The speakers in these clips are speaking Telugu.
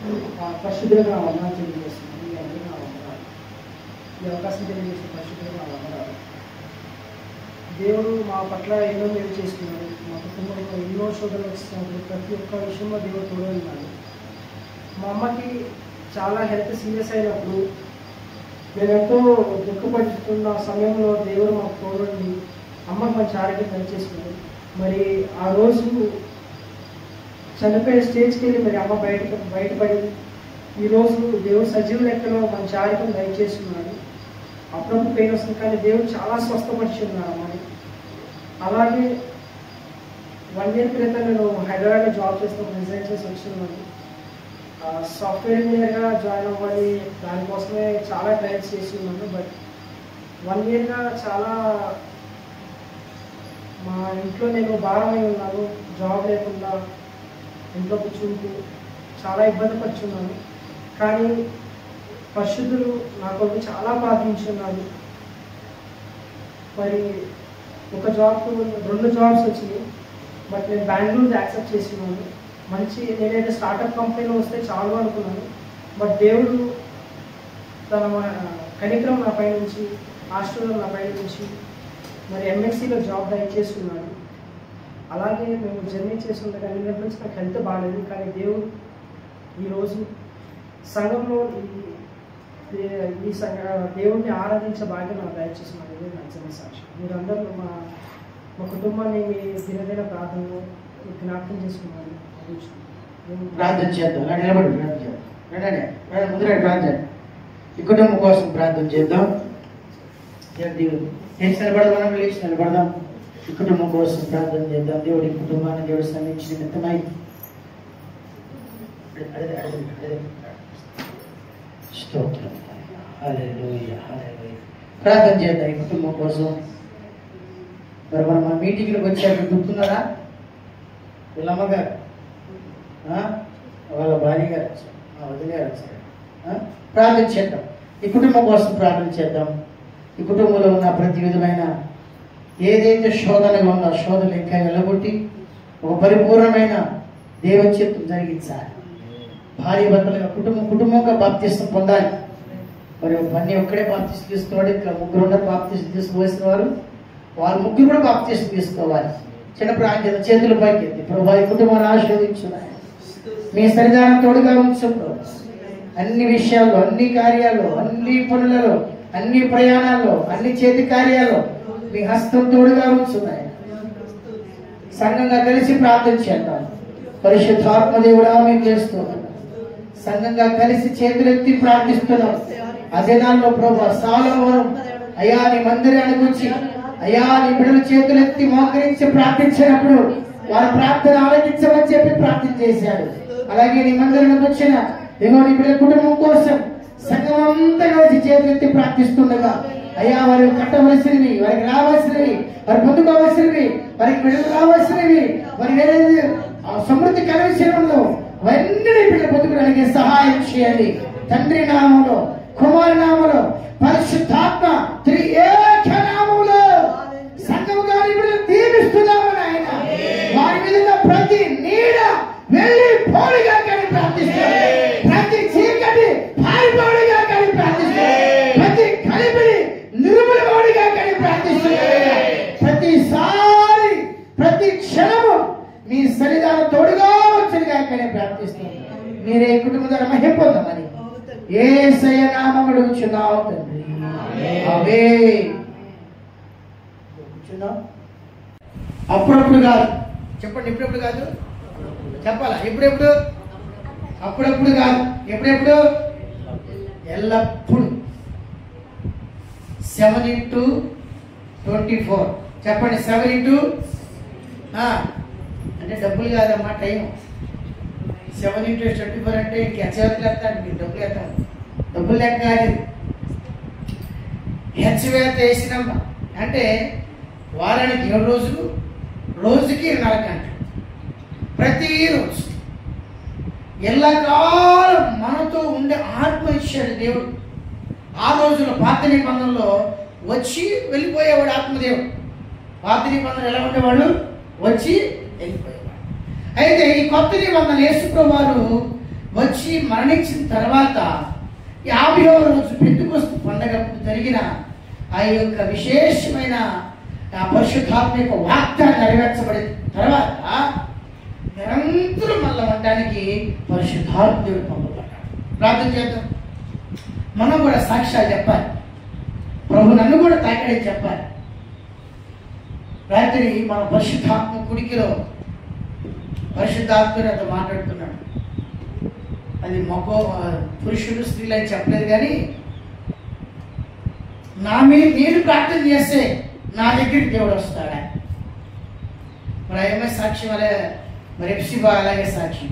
పరిశుద్ధులుగా నా వందనాలు తెలియజేస్తున్నాను. మీ అందరికీ నా వందనాలు. ఈ అవకాశం తెలియజేసిన పరిశుద్ధులుగా నా వందనాలు. దేవుడు మా పట్ల ఎన్నో మేలు చేస్తున్నాడు. మా కుటుంబంలో ఎన్నో శోధనలు వచ్చినప్పుడు ప్రతి ఒక్క విషయంలో దేవుడు తోడు ఉన్నాడు. మా అమ్మకి చాలా హెల్త్ సీరియస్ అయినప్పుడు మేమెంతో దుఃఖపడుతున్న సమయంలో దేవుడు మాకు తోడుండి అమ్మకు మంచి ఆరోగ్యం దయచేసుకున్నాడు. మరి ఆ రోజు చనిపోయే స్టేజ్కి వెళ్ళి మరి అమ్మ బయటపడి ఈరోజు దేవుడు సజీవ లెక్కలో మంచి ఆరోగ్యం దయచేస్తున్నాడు. అప్పుడప్పుడు పెయిన్ వస్తుంది కానీ దేవుడు చాలా స్వస్థపరిచున్నాడు అమ్మని. అలాగే 1 year క్రితం నేను హైదరాబాద్లో జాబ్ చేస్తున్న రిజైన్ చేసి వచ్చిన్నాను. సాఫ్ట్వేర్ ఇంజనీర్గా జాయిన్ అవ్వాలి, దానికోసమే చాలా ట్రయల్స్ చేసి ఉన్నాను. బట్ 1 yearగా చాలా మా ఇంట్లో నేను భారమై ఉన్నాను. జాబ్ లేకుండా ఇంట్లో కూర్చుంటూ చాలా ఇబ్బంది పడుచున్నాను. కానీ పరిశుద్ధులు నా కొరకు చాలా ప్రార్థించున్నాడు. మరి ఒక జాబ్ 2 జాబ్స్ వచ్చినాయి. బట్ నేను బెంగళూరు యాక్సెప్ట్ చేసినాను. మంచి నేనైతే స్టార్టప్ కంపెనీలో వస్తే చాలు అనుకున్నాను. బట్ దేవుడు తన కనికరం నా పై నుంచి, హాస్టల్లో నా పై నుంచి మరి ఎంఎస్సీలో జాబ్ దయచేసుకున్నాడు. అలాగే మేము జర్నీ చేస్తుండగా నిన్నటి నుంచి నాకు హెల్త్ బాగాలేదు. కానీ దేవుడు ఈరోజు సంఘంలో ఈ దేవుడిని ఆరాధించే భాగ్యం నాకు దయచేస్తున్నాను. ఇదే నా చిన్న సాక్షి. మీరందరూ మా కుటుంబాన్ని మీ దినదిన ప్రార్థనలో జ్ఞాపకం చేసుకున్నాను. ప్రార్థన చేద్దాం. నిలబడి ప్రార్థన చేద్దాం. ముందు ప్రార్థన. ఈ కుటుంబం కోసం ప్రార్థన చేద్దాం. నిలబడదాం, లేచి నిలబడదాం. ఈ కుటుంబం కోసం ప్రార్థన చేద్దాం. దేవుడి కుటుంబాన్ని దేవుడు సమీక్ష నిమిత్తమై స్తోత్రం. హల్లెలూయా, హల్లెలూయా. ప్రార్థన చేద్దాం ఈ కుటుంబం కోసం. మరి మనం మా మీటింగ్లకు వచ్చాక గుర్తున్నారా? వీళ్ళ అమ్మగారు, వాళ్ళ భార్య గారు వచ్చారు, వదిన గారు వచ్చారు. ప్రార్థన చేద్దాం. ఈ కుటుంబం కోసం ప్రార్థన చేద్దాం. ఈ కుటుంబంలో ఉన్న ప్రతి విధమైన ఏదైతే శోధనగా ఉందో శోధన ఇంకా వెళ్ళగొట్టి ఒక పరిపూర్ణమైన దేవచిత్తం జరిగించాలి. భార్య భర్తలుగా కుటుంబంగా బాప్తిస్తం పొందాలి. మరి పని ఒక్కడే బాప్తిస్తం తీసుకోవాలి. ఇంకా 3 ఉన్నారు బాప్తిస్తం తీసుకోవాల్సిన వారు. వాళ్ళు 3 కూడా బాప్తిస్తం తీసుకోవాలి. చిన్న ప్రాంతం చేతుల పైకి ఎత్తి ప్రభు ఈ కుటుంబాన్ని ఆశీర్వదించున్నాయి. మీ సన్నిధానం తోడుగా ఉంచు. అన్ని విషయాల్లో, అన్ని కార్యాల్లో, అన్ని పనులలో, అన్ని ప్రయాణాల్లో, అన్ని చేతి కార్యాల్లో మీ హస్తం తోడుగా ఉంచున్నాయి. సంఘంగా కలిసి ప్రార్థన చేద్దాం. పరిశుద్ధాత్మ దేవుడా మేము చేస్తున్నాం. సంఘంగా కలిసి చేతులెత్తి ప్రార్థిస్తున్నాం. అదే దానిలో ప్రభు సాలమోను అయ్యా నీ మందిరానికి వచ్చి అయ్యా నీ బిడ్డలు చేతులెత్తి మోకరించి ప్రార్థించినప్పుడు వారి ప్రార్థన ఆలకించమని చెప్పి ప్రార్థన చేశాడు. అలాగే నీ మందిరానికి వచ్చిన నీ బిడ్డల కుటుంబం కోసం సంఘం అంతా కలిసి చేతులెత్తి ప్రార్థిస్తుండగా అయ్యా వారు కట్టవలసినవి, వారికి రావాల్సినవి, వారు పొందుకోవలసినవి, వారికి బిడ్డలు రావాల్సినవి, వారి వేరే సమృద్ధి కలిగిలో అవన్నీ బిడ్డ పొందుకోవడానికి సహాయం చేయండి. తండ్రి నామములో, కుమారు నామములో, పరిశుద్ధాత్మ త్రియేక నామములో సంఘముగా బిడ్డలు దీవిస్తున్నామని ఆయన వారి మీద ప్రతి నీడ వెళ్ళి పోడిగా కానీ ప్రార్థిస్తారు. ప్రతి చీకటి పారిపోడిగా కానీ ప్రార్థిస్తారు. ప్రతి కలిపిడి నిర్మూలమోడిగా కానీ ప్రార్థిస్తున్నారు. ప్రతిసారి ప్రతి క్షణము మీ సన్నిధానం తోడుగా వచ్చినగా కానీ ప్రార్థిస్తున్నారు. మీరే కుటుంబ ద్వారా మహిమ పొందమని యేసయ్య నామములో అడుగుచున్నాము తండ్రి. ఆమేన్. అప్పుడప్పుడు కాదు చెప్పండి, ఎప్పుడెప్పుడు కాదు చెప్పాలా? ఎప్పుడెప్పుడు? అప్పుడప్పుడు కాదు, ఎప్పుడెప్పుడు? ఎల్లప్పుడు. 7x24 చెప్పండి. 7 అంటే డబ్బులు కాదమ్మా, టైం. 7x24 అంటే ఇంకెచ్చవతలు వేస్తాను, మీకు డబ్బులు వేస్తాను. డబ్బులు లెక్క కాదు. హెచ్చవేత వేసినమ్మా అంటే వారానికి 7 రోజులు, రోజుకి 4 గంటలు, ప్రతిరోజు ఎల్లకాలం మనతో ఉండే ఆత్మ ఇచ్చాడు దేవుడు. ఆ రోజుల్లో పాత నిబంధనలో వచ్చి వెళ్ళిపోయేవాడు ఆత్మదేవుడు. పాత నిబంధన ఎలా ఉండేవాడు? వచ్చి వెళ్ళిపోయేవాడు. అయితే ఈ కొత్త నిబంధన యేసు ప్రభువు వచ్చి మరణించిన తర్వాత 50వ రోజు పెంతెకొస్తు పండగ జరిగిన ఆ యొక్క విశేషమైన ఆ పరిశుద్ధాత్మ యొక్క వాగ్దానం నెరవేర్చబడిన తర్వాత నిరంతరం మళ్ళీ ఉండడానికి పరిశుద్ధాత్ముడు పంపబడ్డాడు. ప్రార్థన చేద్దాం. మనం కూడా సాక్ష్యాలు చెప్పాలి. ప్రభు నన్ను కూడా తాకడని చెప్పాలి. రాత్రి మన పరిశుద్ధాత్మ కుడికిలో పరిశుద్ధాత్ముడు అతను మాట్లాడుతున్నాడు. అది పురుషుడు స్త్రీలు అని చెప్పలేదు, కానీ నా మీద నేను ప్రార్థన చేస్తే నా దగ్గరికి దేవుడు వస్తాడా? మరి ఏమై సాక్ష్యం అలా, మరి ఎప్సిబా అలాగే సాక్ష్యం.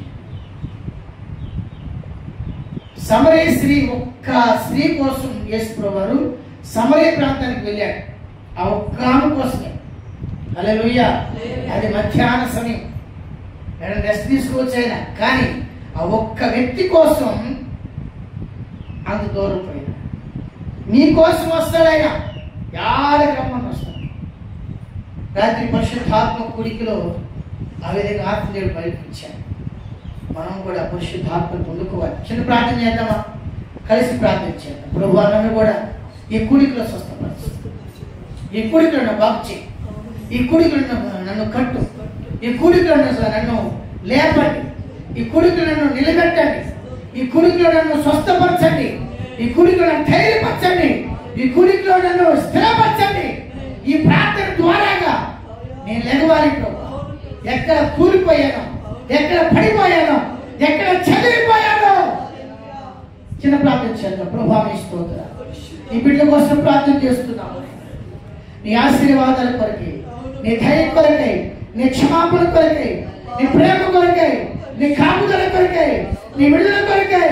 సమరయ స్త్రీ, ఒక్క స్త్రీ కోసం యేసు వారు సమరయ ప్రాంతానికి వెళ్ళాడు. ఆ ఒక్క ఆమె కోసమే. హల్లెలూయా. అది మధ్యాహ్న సమయం, రెస్ట్ తీసుకోవచ్చైనా, కానీ ఆ ఒక్క వ్యక్తి కోసం అంత దూరం పోయినా. నీ కోసం వస్తాడైనా, యారికి రమ్మని వస్తాడు. రాత్రి పరిశుద్ధాత్మ కూడికలో ఆ విధంగా ఆత్మదేవుడు బయటపించాడు. మనం కూడా పరిశుద్ధాత్మను పొందుకోవాలి. చిన్న ప్రార్థన చేద్దామా? కలిసి ప్రార్థన చేద్దాం. ప్రభువా, నన్ను కూడా ఈ కూడికలో స్వస్థపరచు, ఈ కూడికలో నన్ను బాగు చేయి, ఈ కూడికలో నన్ను కట్టు, ఈ కూడికలో నన్ను లేపండి, ఈ కూడికలో నన్ను నిలబెట్టండి, ఈ కూడికలో నన్ను స్వస్థపరచండి, ఈ కూడికలో నన్ను ధైర్యపరచండి, ఈ కూడికలో నన్ను స్థిరపరచండి. ఈ ప్రార్థన ద్వారాగా నేను లెగవాలి. ఎక్కడ కూలిపోయానో, ఎక్కడ పడిపోయానో, ఎక్కడ చెదిరిపోయానో చిన్న ప్రార్థన చేద్దాం. ప్రభువా, నీ స్తోత్రం. నీ బిడ్డ కోసం ప్రార్థన చేస్తున్నాము. నీ ఆశీర్వాదాల కొరకై, నీ ధైర్యం కొరకై, నీ క్షమాపణ కొరకై, నీ ప్రేమ కొరకై, నీ కాపుదల కొరకై, నీ విడుదల కొరకై,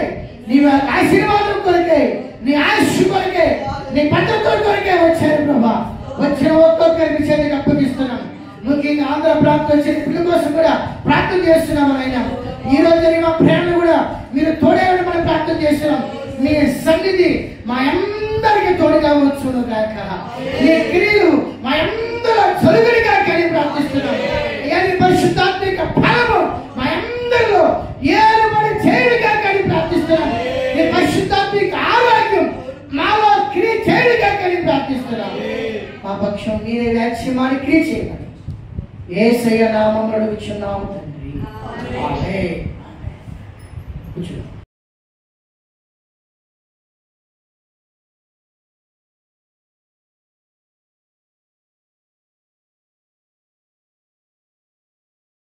నీ ఆశీర్వాదం కొరకై, నీ ఆయుష్ కొరకై, నీ పద్ధతుల కొరకై వచ్చారు ప్రభా. వచ్చిన ఒక్కొక్కరికి చేతికి అప్పగిస్తున్నాం. ముఖ్యంగా ఆంధ్ర ప్రాంతం వచ్చిన పిల్లల కోసం కూడా ప్రార్థన చేస్తున్నాము. అయినా ఈ రోజు మా ప్రేమ కూడా మీరు తోడేవాడు మనం ప్రార్థన చేస్తున్నాం. మీ సన్నిధి మా అందరికి తోడుగా వచ్చును గాక. నీ క్రియలు మా అందరూ చదువుగా కానీ ప్రార్థిస్తున్నాం. ఏది పరిశుద్ధాత్మిక ఫలము మా అందరిలో ఏలుబడి చేయుడుగా కానీ ప్రార్థిస్తున్నాం. నీ పరిశుద్ధాత్మిక ఆరోగ్యం మాలో క్రియ చేయుడుగా కానీ ప్రార్థిస్తున్నాం. మా పక్షం మీరే వ్యాఖ్యమాని క్రియ చేయమని యేసయ్య నామములో అడుగుచున్నాము.